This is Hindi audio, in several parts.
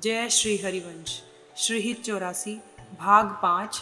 जय श्री हरिवंश श्रीहित 84 भाग 5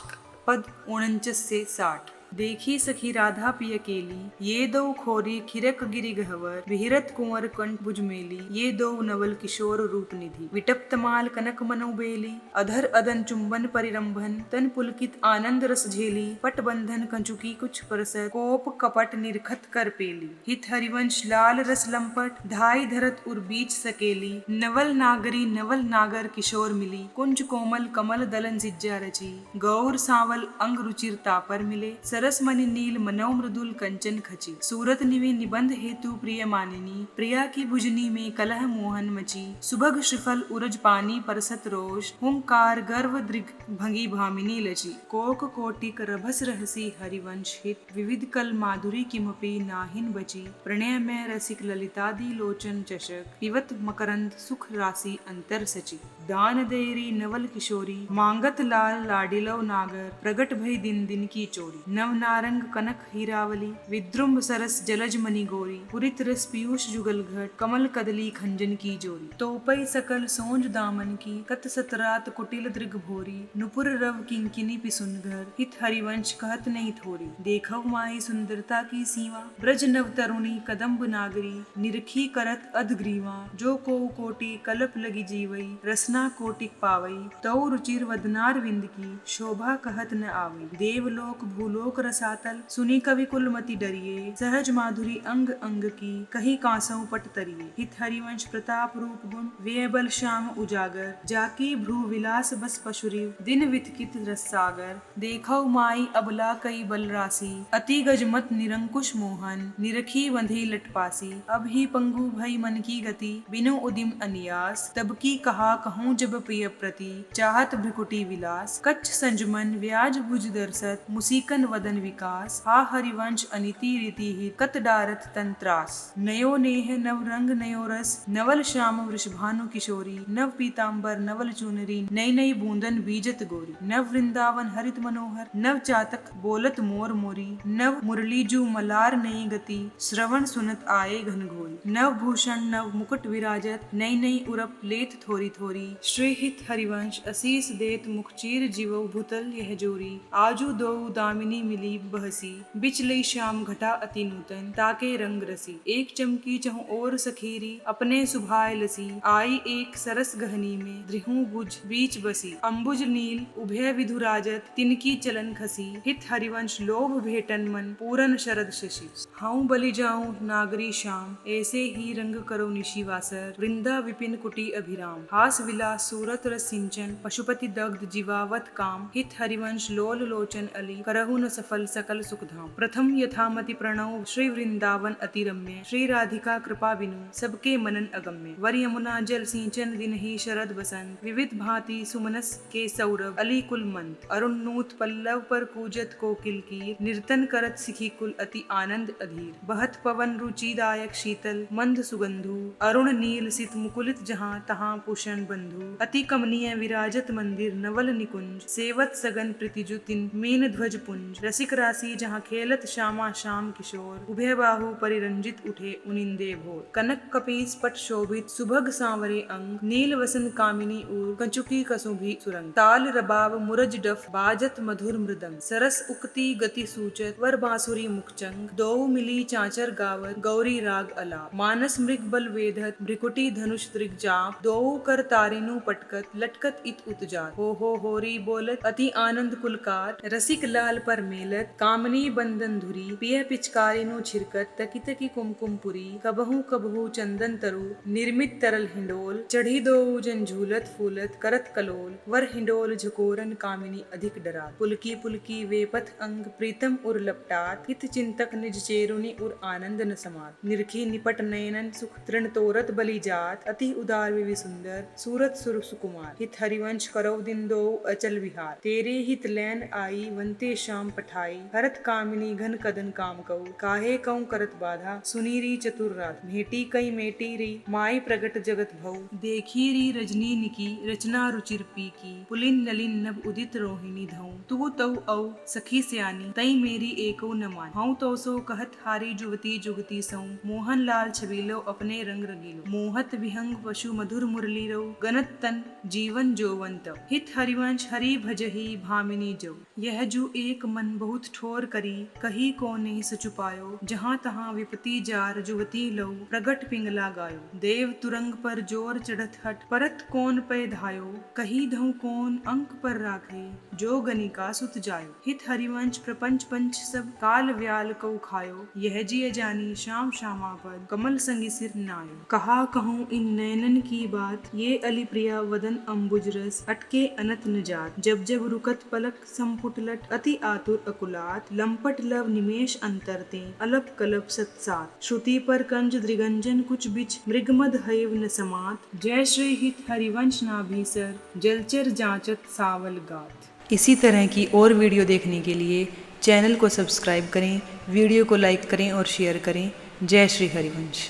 पद 49 से 60। देखी सखी राधा पिय केली ये दो खोरी खिरक गिरि गहवर विहिरत कुंवर कंठ बुजमेली ये दो नवल किशोर रूप निधि विटप्त माल कनक मनो बेली अधर अदन चुंबन परिरंभन तन पुलकित आनंद रस झेली पट बंधन कंचुकी कुछ परसत कोप कपट निरखत कर पेली हित हरिवंश लाल रस लंपट धाई धरत उर बीच सकेली नवल नागरी नवल नागर किशोर मिली कुंज कोमल कमल दलन जिज्जा रची गौर सांवल अंग रुचिरता पर मिले सरस मणि नील मनौ मृदुल कंचन खची सूरत निवे निबंध हेतु प्रिय मानिनी प्रिया की भुजनी में कलह मोहन मची सुभग श्रीफल उरज पानी परसत रोष हुंकार गर्व दृग भंगी भामिनी लची कोक कोटिक रभस रहसी हरिवंश हित विविध कल माधुरी किमपि नाहिन बची प्रणय में रसिक ललितादि लोचन चषक पिवत मकरंद सुख राशि अंतर सची दान देरी नवल किशोरी मांगत लाल लाडिलव नागर प्रगट भई दिन दिन की चोरी नव नारंग कनक हीरावली विद्रुम सरस जलज मणि गोरी पुरित रस पीयूष जुगल घट कमल कदली खंजन की जोरी तोपई सकल सोंज दामन की कत सतरात कुटिल दृग भोरी नुपुर रव किंकिनी पिसुन घर हित हरिवंश कहत नहीं थोरी देखव माही सुंदरता की सीमा ब्रज नव तरुणी कदम्ब नागरी निरखी करत अधग्रीवा जो को कोटि कलप लगी जीवई रसना कोटिक पावई तौ रुचिर वदनार विंद की शोभा कहत न आवई देवलोक भूलोक रसातल सुनी कवि कुल मति डरिए सहज माधुरी अंग अंग की कहीं कांसों पट तरिए हित हरिवंश प्रताप रूप गुण वे बल श्याम उजागर जाकी भ्रू विलास बस पशुरी दिन वितकित रसागर देखो माई अबला कई बल राशि अति गजमत निरंकुश मोहन निरखी वंधी लटपासी अब ही पंगु भई मन की गति बिनु उदिम अनियास तब की कहा कहूँ जब प्रिय प्रति चाहत भ्रिकुटी विलास कच्छ संजमन व्याज भुज दर्शत मुसीकन वदन विकास हा हरिवंश अनिति रीति ही कत डारत तंत्रास नयो नेह नव रंग नयो रस नवल श्याम वृषभानु किशोरी नव पीतांबर नवल चुनरी नई नई बूंदन बीजत गोरी नव वृंदावन हरित मनोहर नव चातक बोलत मोर मोरी नव मुरली जू मलार नई गति श्रवण सुनत आए घनघोरी नव भूषण नव मुकुट विराजत नई नई उरप लेत थोरी थोरी श्रीहित हरिवंश असीस देत मुखचीर जीव भूतल यह जोरी आजू दो दामिनी मिली बहसी बिचलई श्याम घटा अति नूतन ताके रंग रसी एक चमकी चहु और सखीरी अपने सुभाय लसी आई एक सरस गहनी में द्रिहु बुझ बीच बसी अंबुज नील उभय विधुराजत तिनकी चलन खसी हित हरिवंश लोभ भेटन मन पूरन शरद शशि हाउ बलि जाऊं नागरी श्याम ऐसे ही रंग करो निशिवासर वृंदा विपिन कुटी अभिराम हास विलास सूरत रस सिंचन पशुपति दग्ध जीवावत काम हित हरिवंश लोल लोचन अली करहु न सफल सकल सुखधाम प्रथम यथामति प्रणव श्री वृंदावन अति रम्य श्री राधिका कृपा बिनु सबके मनन अगम्य वर यमुना जल सिंचन दिन ही शरद बसंत विविध भांति सुमनस के सौरभ अली कुल मंत अरुण नूत पल्लव पर कूजत कोकिल की निर्तन करत सिखी कुल अति आनंद अधीर बहत पवन रुचिदायक शीतल मंद सुगंधु अरुण नील सित मुकुलित जहाँ तहाँ पुषण बंधु अति कमनीय विराजत मंदिर नवल निकुंज सेवत सगन प्रतिजुतिन मीन ध्वज पुंज रसिक राशि जहाँ खेलत श्यामा श्याम किशोर उभय बाहु परिरंजित उठे उनिंदे भोर कनक कपीस पट शोभित सुभग सांवरे अंग नील वसन कामिनी उर कंचुकी कसुभी सुरंग ताल रबाब मुरज डफ बाजत मधुर मृदंग सरस उक्ति गति सूचत वर बांसुरी मुखचंग दो मिली चांचर गावत गौरी राग अलाप मानस मृग बल वेधत भ्रिकुटी धनुष त्रिग जाप दो कर तारिनु पटकत लटकत इत उतजात हो होरी बोलत अति आनंद कुलकार रसिक लाल पर मेलत कामनी बंदन धुरी पिय पिचकारिनु छिरकत तकी तकी कुमकुम पुरी कबहू कबहू चंदन तरु निर्मित तरल हिंडोल चढ़ी दो जन झूलत फूलत करत कलोल वर हिंडोल झकोरन कामिनी अधिक डरा पुलकी पुलकी वेपथ अंग प्रीतम उर लपटात हित चिंतक निज चेरुनी उर आनंद न समात निरखी निपट नयनन सुख तृण तोरत बलि जात अति उदार विवि सुंदर सूरत सुर सुकुमार हित हरिवंश करौ दिन दो अचल विहार तेरे हित लैन आई वंते श्याम पठार ठाई, हरत कामिनी घन कदन काम कऊ, काहे कऊ करत बाधा, सुनी री चतुर रात, भेटी कई मेटी री, माई प्रगट जगत भऊ, देखी री रजनी निकी, रचना रुचिर पी की, पुलिन नलिन नभ उदित रोहिणी धऊ, तू तऊ औ सखी स्यानी, तई मेरी एको न मान, हऊ तो सो कहत हारी जुगती जुगती सऊ, मोहन लाल छबीलो अपने रंग रंगीलो, मोहत विहंग पशु मधुर मुरली रो, गनत तन जीवन जोवंत, हित हरिवंश हरि भजहि भामिनी जो, यह जू एक मन बहुत ठोर करी, कही को नहीं सचुपायो, जहाँ तहाँ विपति जार जुगती लो, प्रगट पिंगला गायो, देव तुरंग पर जोर चढ़त हट, परत कौन पे धायो, कही धऊ कौन अंक पर राखे, जो गनिका सुत जायो, हित हरिवंश प्रपंच पंच सब, काल व्याल कऊ खायो, यह जिय जानी श्याम श्यामापद, कमल संगी सिर नायो, कहा कहूँ इन नैनन की बात, ये अली प्रिया वदन अम्बुज रस, अटके अनत न जात, जब जब रुकत पलक संपुट लट, अति आतुर अकुलात, लंपट लव निमेश अंतरते, अलप कलप सत्सात, श्रुति पर कंज दृगंजन कुछ बिच, मृगमद हैव न समात, जय श्री हित हरिवंश नाभीसर, जलचर जांचत सावल गात। इसी तरह की और वीडियो देखने के लिए चैनल को सब्सक्राइब करें, वीडियो को लाइक करें और शेयर करें। जय श्री हरिवंश।